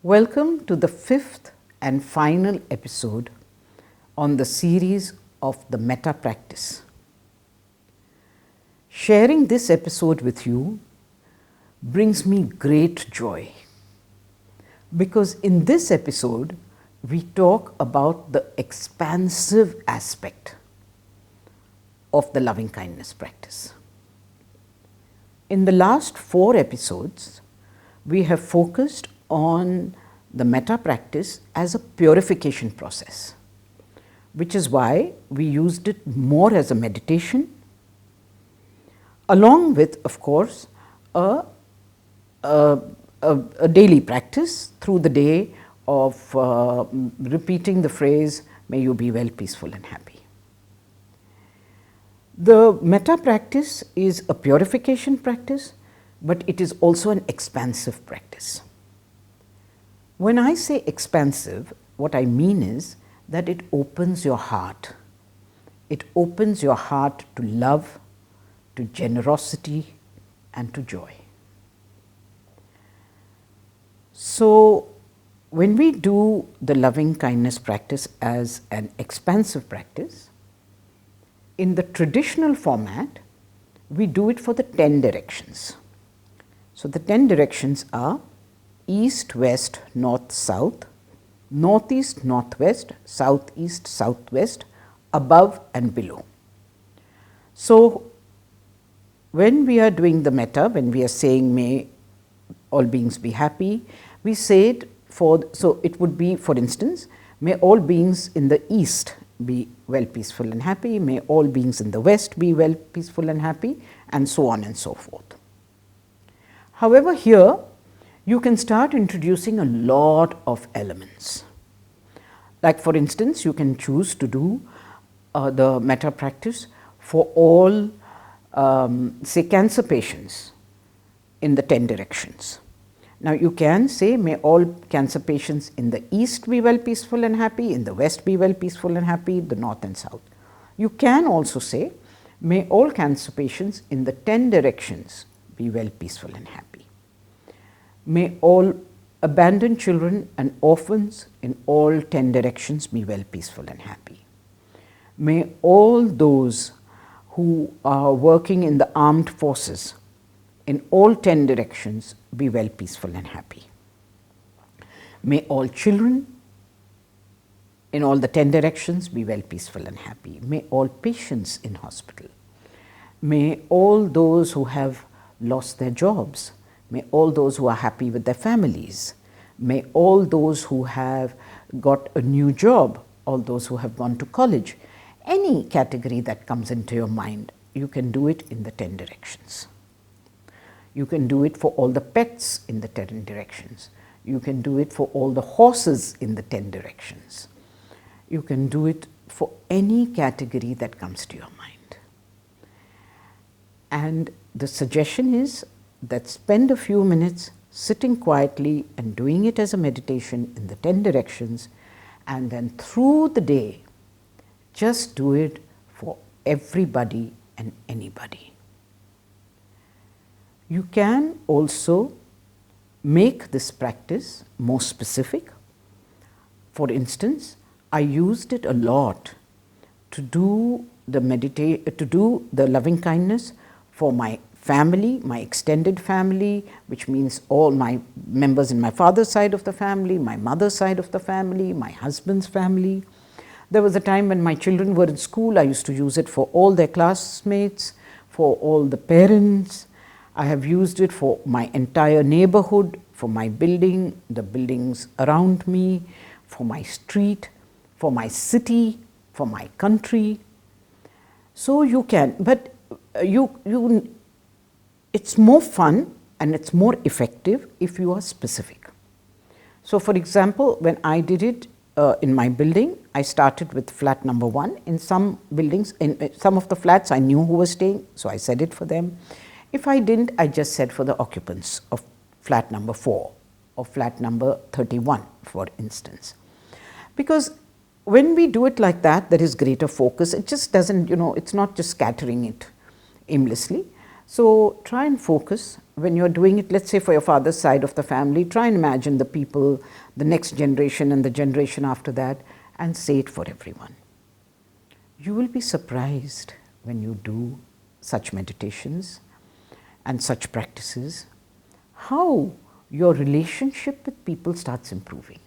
Welcome to the fifth and final episode on the series of the Metta practice. Sharing this episode with you brings me great joy because in this episode we talk about the expansive aspect of the loving kindness practice. In the last 4 episodes, we have focused on the Metta practice as a purification process, which is why we used it more as a meditation, along with, of course, a daily practice through the day of repeating the phrase, "May you be well, peaceful and happy." The Metta practice is a purification practice, but it is also an expansive practice. When I say expansive, what I mean is that it opens your heart. It opens your heart to love, to generosity, and to joy. So, when we do the loving kindness practice as an expansive practice, in the traditional format, we do it for the 10 directions. So, the 10 directions are east, west, north, south, northeast, northwest, southeast, southwest, above and below. So, when we are doing the Metta, when we are saying may all beings be happy, we say it so it would be, for instance, may all beings in the east be well, peaceful and happy, may all beings in the west be well, peaceful and happy, and so on and so forth. However, here you can start introducing a lot of elements. Like, for instance, you can choose to do the Metta practice for all, say, cancer patients in the 10 directions. Now, you can say, may all cancer patients in the east be well, peaceful and happy, in the west be well, peaceful and happy, the north and south. You can also say, may all cancer patients in the 10 directions be well, peaceful and happy. May all abandoned children and orphans in all 10 directions be well, peaceful and happy. May all those who are working in the armed forces in all 10 directions be well, peaceful and happy. May all children in all the 10 directions be well, peaceful and happy. May all patients in hospital. May all those who have lost their jobs. May all those who are happy with their families. May all those who have got a new job, all those who have gone to college. Any category that comes into your mind, you can do it in the 10 directions. You can do it for all the pets in the 10 directions. You can do it for all the horses in the 10 directions. You can do it for any category that comes to your mind. And the suggestion is that spend a few minutes sitting quietly and doing it as a meditation in the 10 directions, and then through the day, just do it for everybody and anybody. You can also make this practice more specific. For instance, I used it a lot to do the loving kindness for my family, my extended family, which means all my members in my father's side of the family, my mother's side of the family, my husband's family. There was a time when my children were in school, I used to use it for all their classmates, for all the parents. I have used it for my entire neighborhood, for my building, the buildings around me, for my street, for my city, for my country. So you can, but it's more fun and it's more effective if you are specific. So, for example, when I did it in my building, I started with flat number 1. In some buildings, in some of the flats, I knew who was staying, so I said it for them. If I didn't, I just said for the occupants of flat number 4 or flat number 31, for instance. Because when we do it like that, there is greater focus. It just doesn't, it's not just scattering it aimlessly. So try and focus when you're doing it, let's say for your father's side of the family, try and imagine the people, the next generation and the generation after that, and say it for everyone. You will be surprised when you do such meditations and such practices, how your relationship with people starts improving.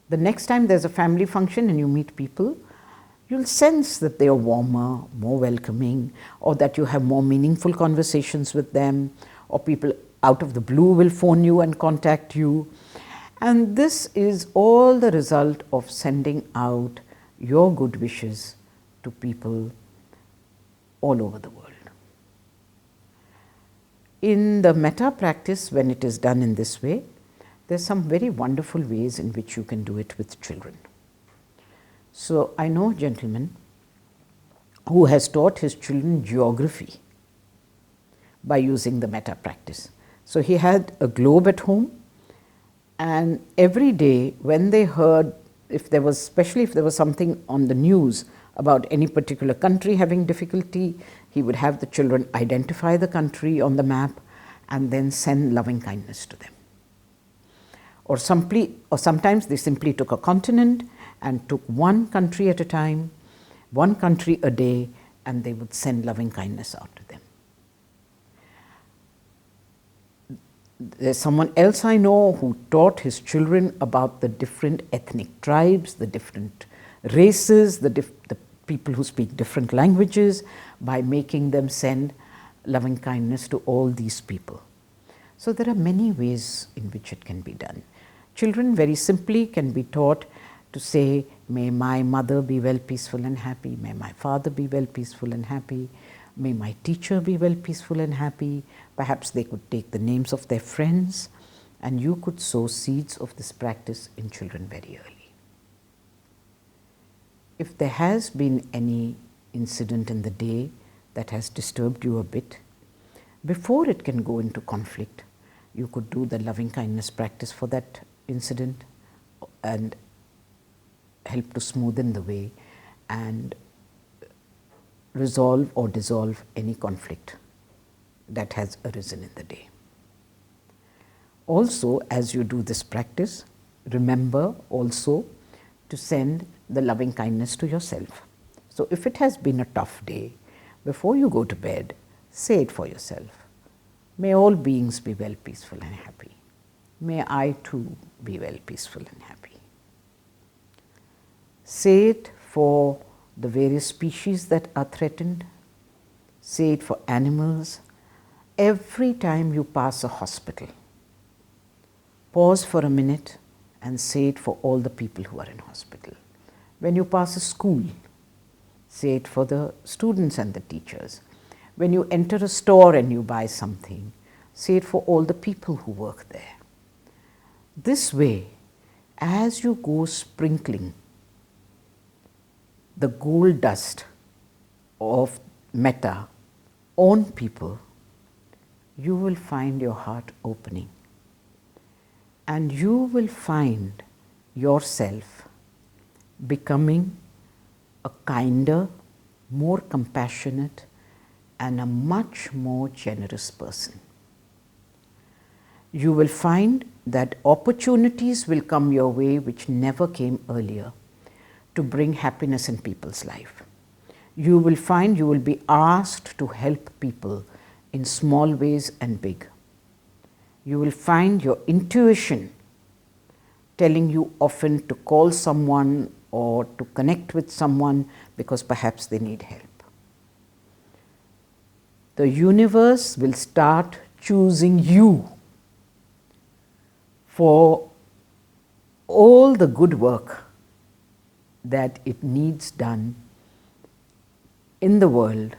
The next time there's a family function and you meet people, you'll sense that they are warmer, more welcoming, or that you have more meaningful conversations with them, or people out of the blue will phone you and contact you. And this is all the result of sending out your good wishes to people all over the world. In the metta practice, when it is done in this way, there's some very wonderful ways in which you can do it with children. So I know a gentleman who has taught his children geography by using the metta practice. So he had a globe at home, and every day when they heard, especially if there was something on the news about any particular country having difficulty, he would have the children identify the country on the map and then send loving kindness to them. Or sometimes they simply took a continent and took one country at a time, one country a day, and they would send loving kindness out to them. There's someone else I know who taught his children about the different ethnic tribes, the different races, the people who speak different languages, by making them send loving kindness to all these people. So there are many ways in which it can be done. Children very simply can be taught to say, may my mother be well, peaceful and happy, may my father be well, peaceful and happy, may my teacher be well, peaceful and happy. Perhaps they could take the names of their friends, and you could sow seeds of this practice in children very early. If there has been any incident in the day that has disturbed you a bit, before it can go into conflict, you could do the loving kindness practice for that incident and help to smoothen the way and resolve or dissolve any conflict that has arisen in the day. Also, as you do this practice, remember also to send the loving kindness to yourself. So if it has been a tough day, before you go to bed, say it for yourself. May all beings be well, peaceful and happy. May I too be well, peaceful and happy. Say it for the various species that are threatened. Say it for animals. Every time you pass a hospital, pause for a minute and say it for all the people who are in hospital. When you pass a school, say it for the students and the teachers. When you enter a store and you buy something, say it for all the people who work there. This way, as you go sprinkling the gold dust of metta on people, you will find your heart opening, and you will find yourself becoming a kinder, more compassionate, and a much more generous person. You will find that opportunities will come your way which never came earlier to bring happiness in people's life. You will find you will be asked to help people in small ways and big. You will find your intuition telling you often to call someone or to connect with someone because perhaps they need help. The universe will start choosing you for all the good work that it needs done in the world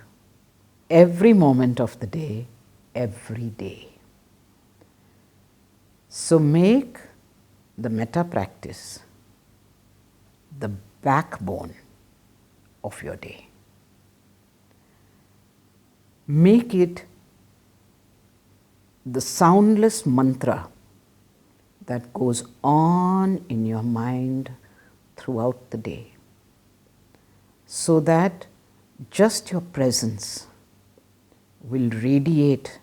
every moment of the day, every day. So make the metta practice the backbone of your day. Make it the soundless mantra that goes on in your mind throughout the day, so that just your presence will radiate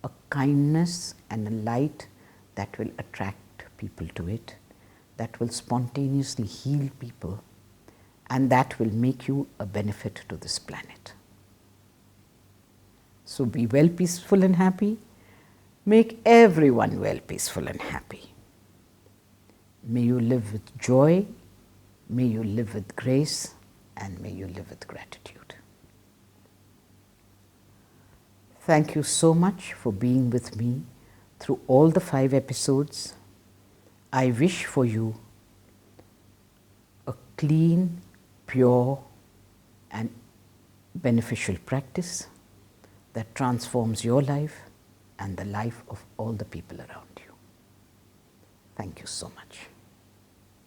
a kindness and a light that will attract people to it, that will spontaneously heal people, and that will make you a benefit to this planet. So be well, peaceful and happy. Make everyone well, peaceful and happy. May you live with joy, may you live with grace, and may you live with gratitude. Thank you so much for being with me through all the 5 episodes. I wish for you a clean, pure, and beneficial practice that transforms your life and the life of all the people around you. Thank you so much.